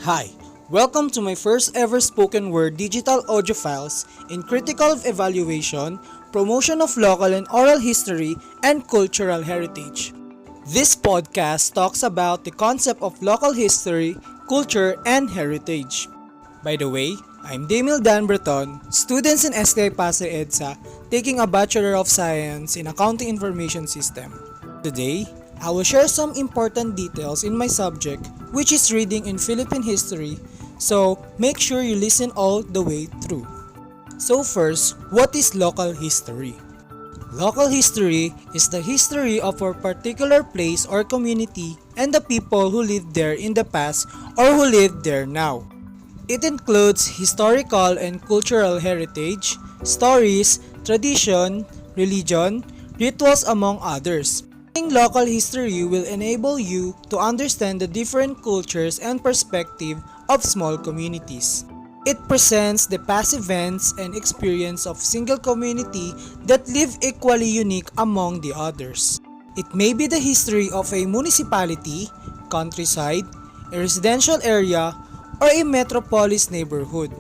Hi, welcome to my first ever spoken word digital audio files in critical evaluation, promotion of local and oral history, and cultural heritage. This podcast talks about the concept of local history, culture, and heritage. By the way, I'm Demil Dan Breton, students in STI Pasay EDSA, taking a Bachelor of Science in Accounting Information System. Today, I will share some important details in my subject, which is reading in Philippine history, so make sure you listen all the way through. So first, what is local history? Local history is the history of a particular place or community and the people who lived there in the past or who live there now. It includes historical and cultural heritage, stories, tradition, religion, rituals among others. Learning local history will enable you to understand the different cultures and perspective of small communities. It presents the past events and experience of single community that live equally unique among the others. It may be the history of a municipality, countryside, a residential area, or a metropolis neighborhood.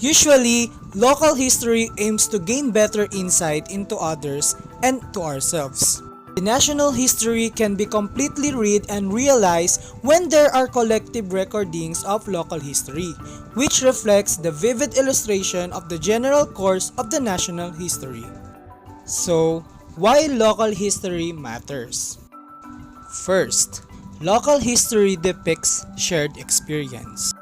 Usually, local history aims to gain better insight into others and to ourselves. The national history can be completely read and realized when there are collective recordings of local history, which reflects the vivid illustration of the general course of the national history. So, why local history matters? First, local history depicts shared experience.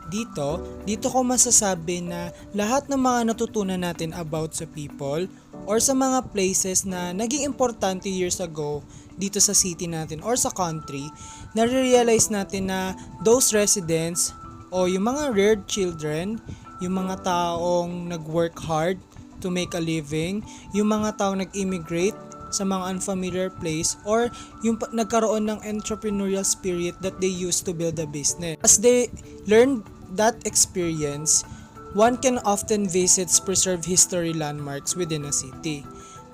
Dito ko masasabi na lahat ng mga natutunan natin about sa people or sa mga places na naging importante years ago dito sa city natin or sa country, nare-realize natin na those residents o yung mga reared children, yung mga taong nag-work hard to make a living, yung mga taong nag-immigrate sa mga unfamiliar place or yung nagkaroon ng entrepreneurial spirit that they used to build a business. As they learn that experience, one can often visit preserved history landmarks within a city.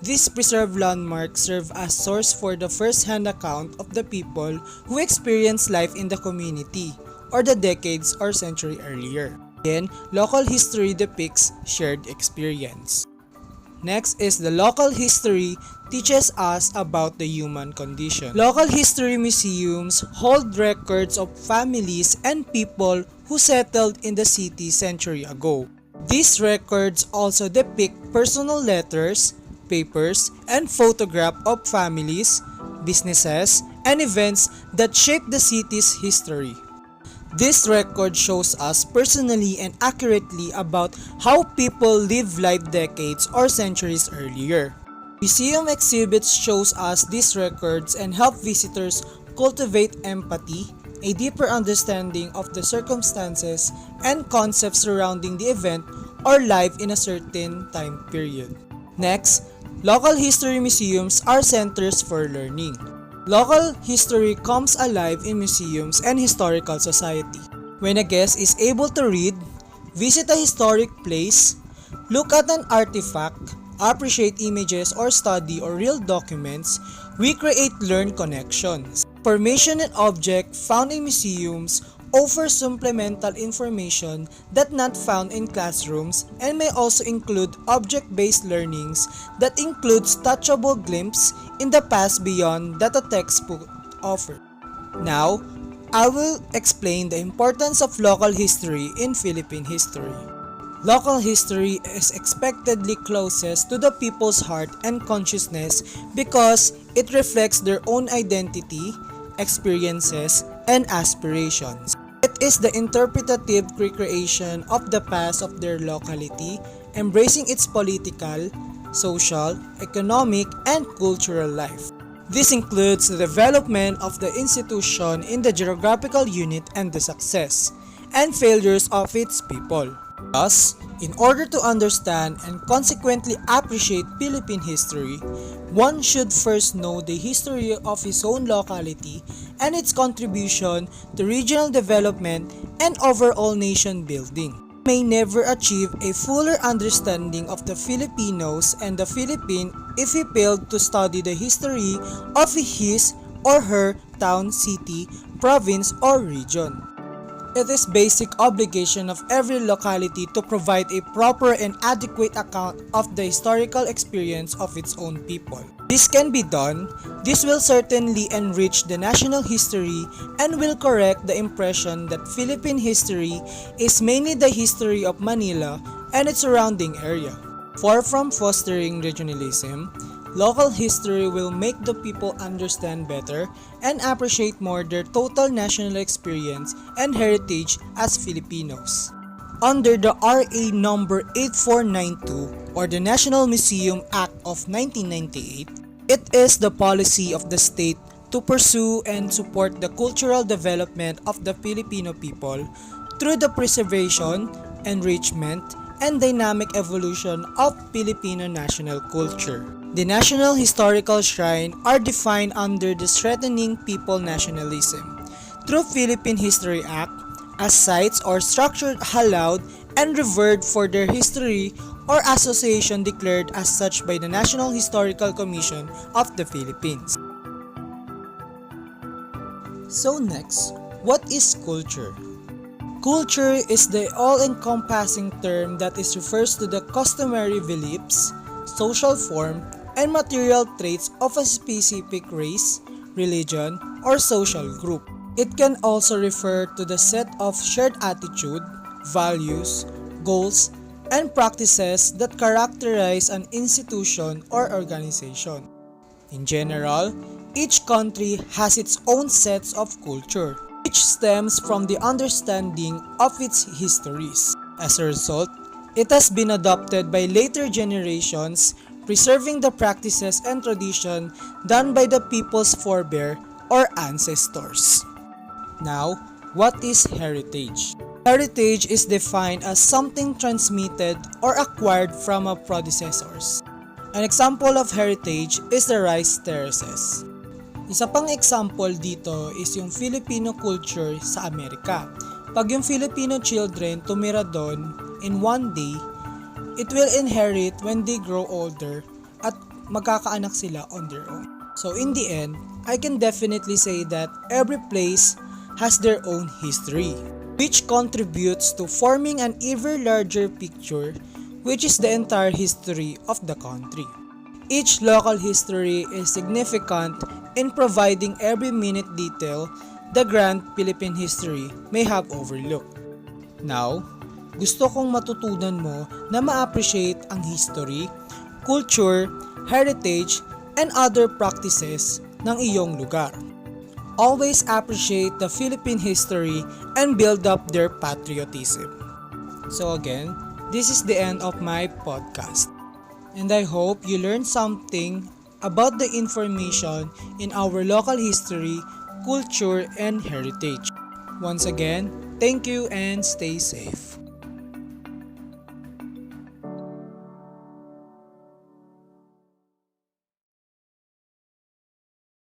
These preserved landmarks serve as source for the first-hand account of the people who experienced life in the community or the decades or century earlier. Again, local history depicts shared experience. Next is the local history teaches us about the human condition. Local history museums hold records of families and people who settled in the city century ago. These records also depict personal letters, papers, and photographs of families, businesses, and events that shaped the city's history. This record shows us personally and accurately about how people lived life decades or centuries earlier. Museum exhibits shows us these records and help visitors cultivate empathy, a deeper understanding of the circumstances and concepts surrounding the event or life in a certain time period. Next, local history museums are centers for learning. Local history comes alive in museums and historical society. When a guest is able to read, visit a historic place, look at an artifact, appreciate images or study or real documents, we create learned connections. Information and objects found in museums offer supplemental information that not found in classrooms and may also include object-based learnings that includes touchable glimpse in the past beyond that a textbook offered. Now, I will explain the importance of local history in Philippine history. Local history is expectedly closest to the people's heart and consciousness because it reflects their own identity, experiences, and aspirations. It is the interpretative recreation of the past of their locality, embracing its political, social, economic, and cultural life. This includes the development of the institution in the geographical unit and the success and failures of its people. Thus, in order to understand and consequently appreciate Philippine history, one should first know the history of his own locality and its contribution to regional development and overall nation building. May never achieve a fuller understanding of the Filipinos and the Philippine if he failed to study the history of his or her town, city, province, or region. It is basic obligation of every locality to provide a proper and adequate account of the historical experience of its own people. This can be done. This will certainly enrich the national history and will correct the impression that Philippine history is mainly the history of Manila and its surrounding area. Far from fostering regionalism, local history will make the people understand better and appreciate more their total national experience and heritage as Filipinos. Under the RA number 8492 or the National Museum Act of 1998, it is the policy of the state to pursue and support the cultural development of the Filipino people through the preservation, enrichment, and dynamic evolution of Filipino national culture. The National Historical Shrine are defined under the Strengthening People Nationalism through Philippine History Act as sites or structures hallowed and revered for their history or association declared as such by the National Historical Commission of the Philippines. So next, what is culture? Culture is the all-encompassing term that refers to the customary beliefs, social form, and material traits of a specific race, religion, or social group. It can also refer to the set of shared attitude, values, goals, and practices that characterize an institution or organization. In general, each country has its own sets of culture, which stems from the understanding of its histories. As a result, it has been adopted by later generations, preserving the practices and tradition done by the people's forebear or ancestors. Now, what is heritage? Heritage is defined as something transmitted or acquired from our predecessors. An example of heritage is the rice terraces. Isa pang example dito is yung Filipino culture sa Amerika. Pag yung Filipino children tumira doon in one day, it will inherit when they grow older at magkakaanak sila on their own. So in the end, I can definitely say that every place has their own history, which contributes to forming an ever larger picture, which is the entire history of the country. Each local history is significant in providing every minute detail the grand Philippine history may have overlooked. Now, gusto kong matutunan mo na ma-appreciate ang history, culture, heritage, and other practices ng iyong lugar. Always appreciate the Philippine history and build up their patriotism. So again, this is the end of my podcast. And I hope you learned something about the information in our local history, culture, and heritage. Once again, thank you and stay safe.